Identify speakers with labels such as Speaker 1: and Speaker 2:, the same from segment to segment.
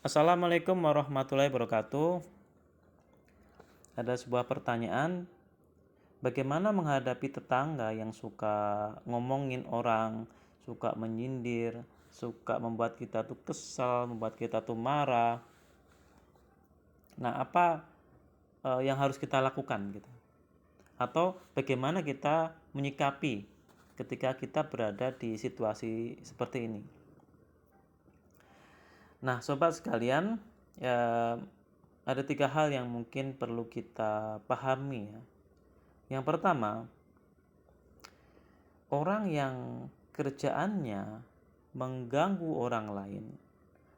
Speaker 1: Assalamualaikum warahmatullahi wabarakatuh. Ada sebuah pertanyaan, bagaimana menghadapi tetangga yang suka ngomongin orang, suka menyindir, suka membuat kita tuh kesal, membuat kita tuh marah. Nah, apa yang harus kita lakukan gitu? Atau bagaimana kita menyikapi ketika kita berada di situasi seperti ini? Nah, sobat sekalian, ya, ada 3 hal yang mungkin perlu kita pahami ya. Yang pertama, orang yang kerjaannya mengganggu orang lain,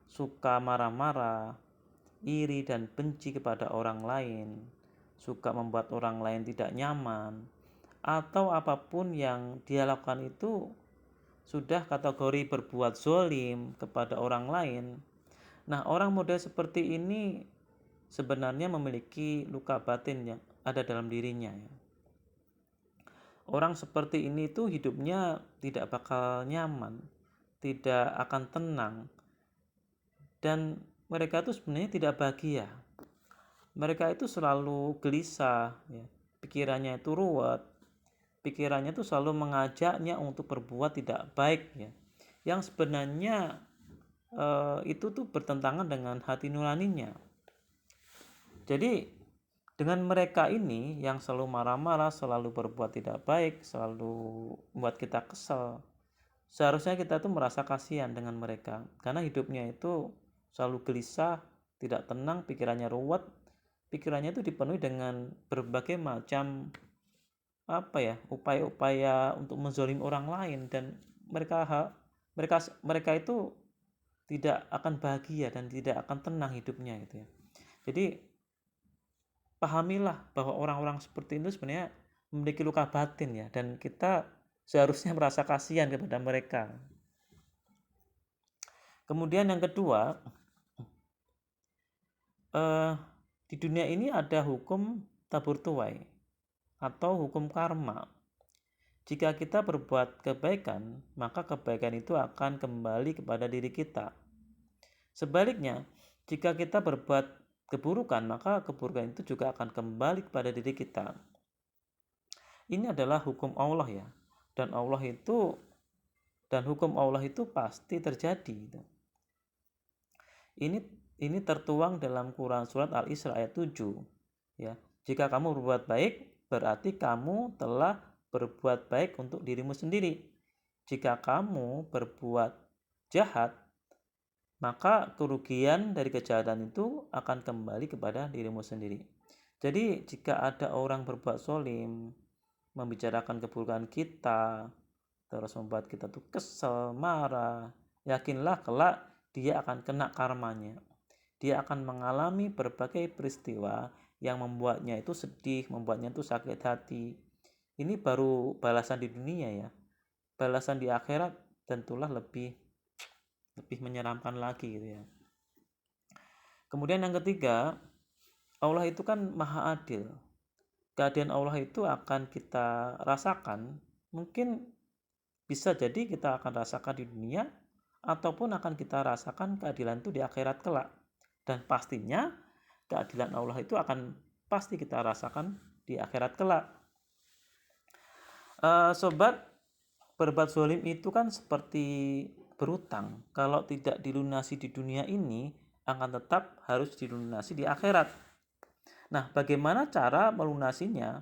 Speaker 1: suka marah-marah, iri dan benci kepada orang lain, suka membuat orang lain tidak nyaman, atau apapun yang dia lakukan itu sudah kategori berbuat zolim kepada orang lain. Nah, orang model seperti ini sebenarnya memiliki luka batin yang ada dalam dirinya ya. Orang seperti ini tuh hidupnya tidak bakal nyaman, tidak akan tenang, dan mereka tuh sebenarnya tidak bahagia. Mereka itu selalu gelisah, ya. Pikirannya itu ruwet, pikirannya itu selalu mengajaknya untuk berbuat tidak baik, ya. Yang sebenarnya itu tuh bertentangan dengan hati nuraninya. Jadi dengan mereka ini yang selalu marah-marah, selalu berbuat tidak baik, selalu membuat kita kesal, seharusnya kita tuh merasa kasihan dengan mereka karena hidupnya itu selalu gelisah, tidak tenang, pikirannya ruwet, pikirannya itu dipenuhi dengan berbagai macam upaya-upaya untuk menzalimi orang lain, dan mereka mereka itu tidak akan bahagia dan tidak akan tenang hidupnya gitu ya. Jadi pahamilah bahwa orang-orang seperti itu sebenarnya memiliki luka batin ya, dan kita seharusnya merasa kasihan kepada mereka. Kemudian yang kedua, di dunia ini ada hukum tabur tuai atau hukum karma. Jika kita berbuat kebaikan, maka kebaikan itu akan kembali kepada diri kita. Sebaliknya, jika kita berbuat keburukan, maka keburukan itu juga akan kembali kepada diri kita. Ini adalah hukum Allah ya. Dan hukum Allah itu pasti terjadi. Ini tertuang dalam Quran surat Al-Isra ayat 7 ya. Jika kamu berbuat baik, berarti kamu telah berbuat baik untuk dirimu sendiri. Jika kamu berbuat jahat, maka kerugian dari kejahatan itu akan kembali kepada dirimu sendiri. Jadi jika ada orang berbuat zolim, membicarakan keburukan kita, terus membuat kita tuh kesel, marah, yakinlah kelak dia akan kena karmanya. Dia akan mengalami berbagai peristiwa yang membuatnya itu sedih, membuatnya itu sakit hati. Ini baru balasan di dunia ya. Balasan di akhirat tentulah lebih menyeramkan lagi gitu ya. Kemudian yang ketiga, Allah itu kan maha adil. Keadilan Allah itu akan kita rasakan, mungkin bisa jadi kita akan rasakan di dunia, ataupun akan kita rasakan keadilan itu di akhirat kelak. Dan pastinya keadilan Allah itu akan pasti kita rasakan di akhirat kelak. Sobat, berbuat zalim itu kan seperti berutang. Kalau tidak dilunasi di dunia ini, akan tetap harus dilunasi di akhirat. Nah, bagaimana cara melunasinya?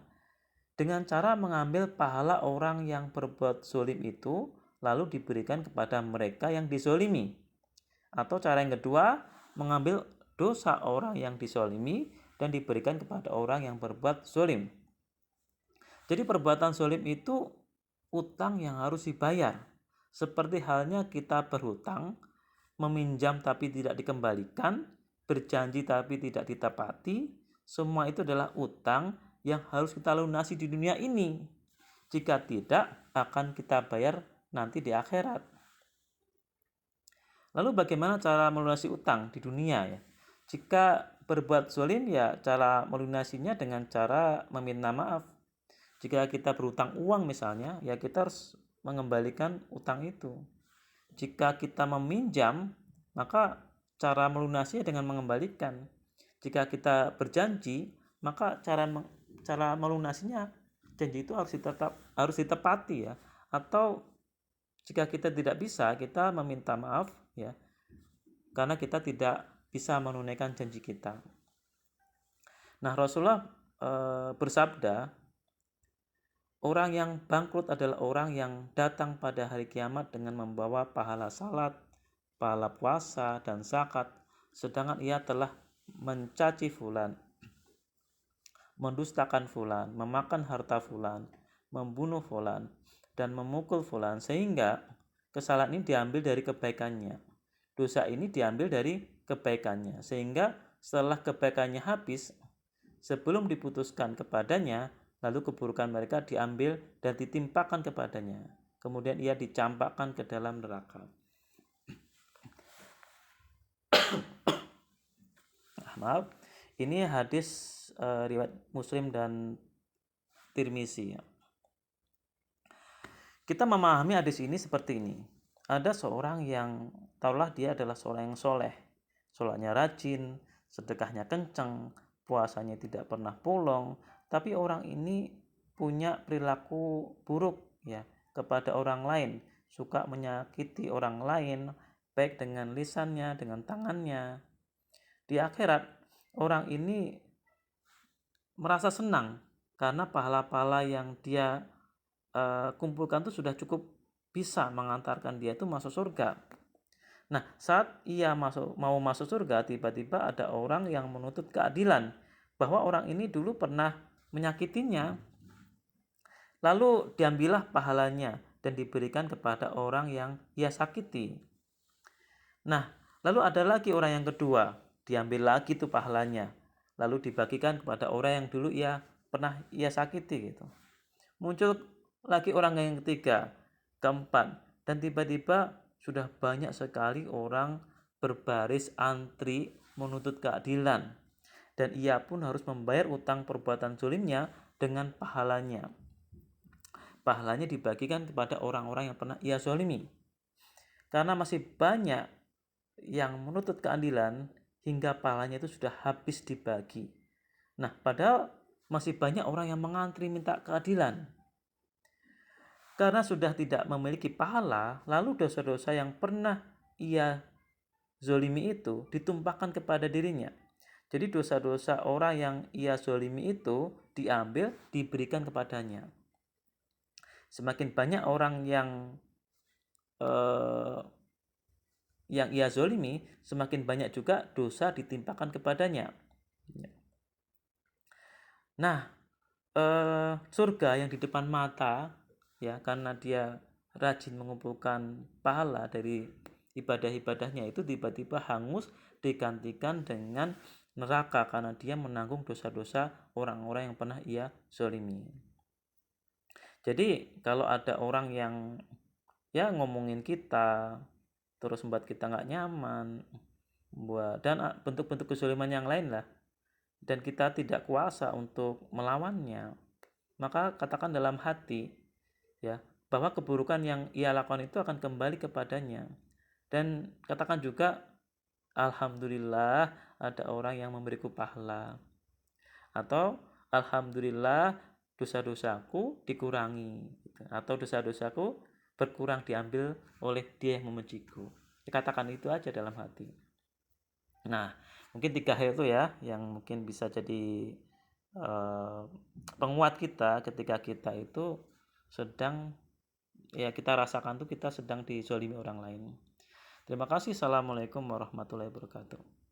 Speaker 1: Dengan cara mengambil pahala orang yang berbuat zalim itu, lalu diberikan kepada mereka yang dizolimi. Atau cara yang kedua, mengambil dosa orang yang dizolimi dan diberikan kepada orang yang berbuat zalim. Jadi perbuatan zalim itu utang yang harus dibayar. Seperti halnya kita berhutang, meminjam tapi tidak dikembalikan, berjanji tapi tidak ditepati, semua itu adalah utang yang harus kita lunasi di dunia ini. Jika tidak, akan kita bayar nanti di akhirat. Lalu bagaimana cara melunasi utang di dunia ya? Jika berbuat zalim ya cara melunasinya dengan cara meminta maaf. Jika kita berutang uang misalnya, ya kita harus mengembalikan utang itu. Jika kita meminjam, maka cara melunasinya dengan mengembalikan. Jika kita berjanji, maka cara melunasinya janji itu harus ditepati ya. Atau jika kita tidak bisa, kita meminta maaf ya, karena kita tidak bisa menunaikan janji kita. Nah, Rasulullah bersabda, orang yang bangkrut adalah orang yang datang pada hari kiamat dengan membawa pahala salat, pahala puasa, dan zakat, sedangkan ia telah mencaci fulan, mendustakan fulan, memakan harta fulan, membunuh fulan, dan memukul fulan, sehingga kesalahan ini diambil dari kebaikannya. Dosa ini diambil dari kebaikannya, sehingga setelah kebaikannya habis, sebelum diputuskan kepadanya, lalu keburukan mereka diambil dan ditimpakan kepadanya. Kemudian ia dicampakkan ke dalam neraka. Maaf, ini hadis riwayat Muslim dan Tirmizi. Kita memahami hadis ini seperti ini. Ada seorang yang tahulah dia adalah seorang yang soleh, sholatnya rajin, sedekahnya kencang, puasanya tidak pernah bolong, tapi orang ini punya perilaku buruk ya kepada orang lain, suka menyakiti orang lain, baik dengan lisannya, dengan tangannya. Di akhirat, orang ini merasa senang karena pahala-pahala yang dia kumpulkan itu sudah cukup bisa mengantarkan dia itu masuk surga. Nah, saat ia mau masuk surga, tiba-tiba ada orang yang menuntut keadilan bahwa orang ini dulu pernah menyakitinya, lalu diambillah pahalanya dan diberikan kepada orang yang ia sakiti. Nah, lalu ada lagi orang yang kedua, diambil lagi tuh pahalanya, lalu dibagikan kepada orang yang dulu pernah ia sakiti gitu. Muncul lagi orang yang ketiga, keempat, dan tiba-tiba sudah banyak sekali orang berbaris antri menuntut keadilan, dan ia pun harus membayar utang perbuatan zalimnya dengan pahalanya. Pahalanya dibagikan kepada orang-orang yang pernah ia zalimi. Karena masih banyak yang menuntut keadilan hingga pahalanya itu sudah habis dibagi. Nah, padahal masih banyak orang yang mengantri minta keadilan. Karena sudah tidak memiliki pahala, lalu dosa-dosa yang pernah ia zolimi itu ditumpahkan kepada dirinya. Jadi dosa-dosa orang yang ia zolimi itu diambil, diberikan kepadanya. Semakin banyak orang yang ia zolimi, semakin banyak juga dosa ditimpakan kepadanya. Nah, surga yang di depan mata, ya, karena dia rajin mengumpulkan pahala dari ibadah-ibadahnya itu tiba-tiba hangus digantikan dengan neraka karena dia menanggung dosa-dosa orang-orang yang pernah ia zolimi. Jadi kalau ada orang yang ngomongin kita terus membuat kita nggak nyaman, dan bentuk-bentuk kezaliman yang lain lah, dan kita tidak kuasa untuk melawannya, maka katakan dalam hati ya bahwa keburukan yang ia lakukan itu akan kembali kepadanya, dan katakan juga alhamdulillah ada orang yang memberiku pahala, atau alhamdulillah dosa-dosaku dikurangi, atau dosa-dosaku berkurang diambil oleh dia yang membenciku. Katakan itu aja dalam hati. Nah, mungkin 3 hal itu ya yang mungkin bisa jadi penguat kita ketika kita itu sedang kita rasakan tuh kita sedang dizolimi orang lain. Terima kasih. Assalamualaikum warahmatullahi wabarakatuh.